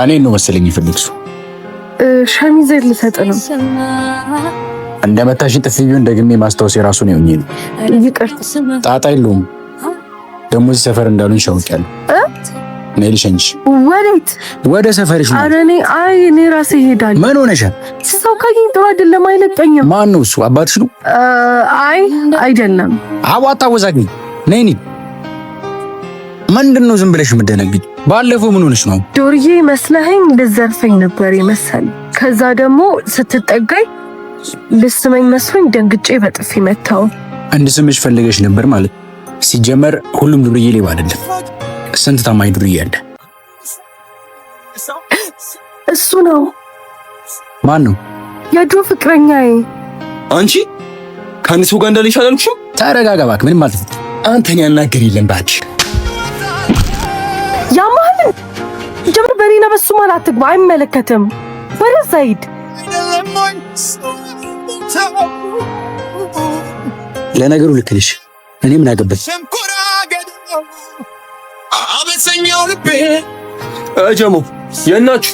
እኔን ነው መሰለኝ ይፈልግሱ ሸሚዝ ልሰጥ ነው። እንደመታሽን ጥፊ ቢሆን ደግሜ ማስታወስ የራሱ ነው የሆነ ይቅርታ። ጣጣ የለውም። ደግሞ እዚህ ሰፈር እንዳሉኝ ሻውቂያለሁ። ነይ ልሸኝሽ። ወዴት? ወደ ሰፈርሽ ነው። ኧረ እኔ ራሴ እሄዳለሁ። ምን ሆነሻል? ሰው ካገኝ ጥሩ አይደለም፣ አይለቀኝም። ማን ነው እሱ? አባትሽ ነው? አይ አይደለም። አዋጣ ወዛግኝ። ነይ ምንድን ነው ዝም ብለሽ የምትደነግጭ? ባለፈው ምን ሆነሽ ነው? ዶርዬ መስለኸኝ ልዘርፈኝ ነበር የመሰለኝ። ከዛ ደግሞ ስትጠጋኝ ልስመኝ መስሎኝ ደንግጬ በጥፊ መታው። እንድስምሽ ፈልገሽ ነበር ማለት። ሲጀመር ሁሉም ዱርዬ ሌባ አይደለም። ስንት ታማኝ ዱርዬ አለ። እሱ ነው። ማን ነው? የድሮ ፍቅረኛዬ። አንቺ ከአንድ ሰው ጋር እንዳለሽ አላልኩሽም? ተረጋጋ እባክህ። ምንም ማለት ነው። አንተን ያናገር የለም እባክሽ። ያማል ጀምር። በኔና በሱ ማለት አትግባ። አይመለከትም። ወደዛ ሂድ። ለነገሩ ልክ ነሽ። እኔ ምን አገባኝ? ጀሞ የናችሁ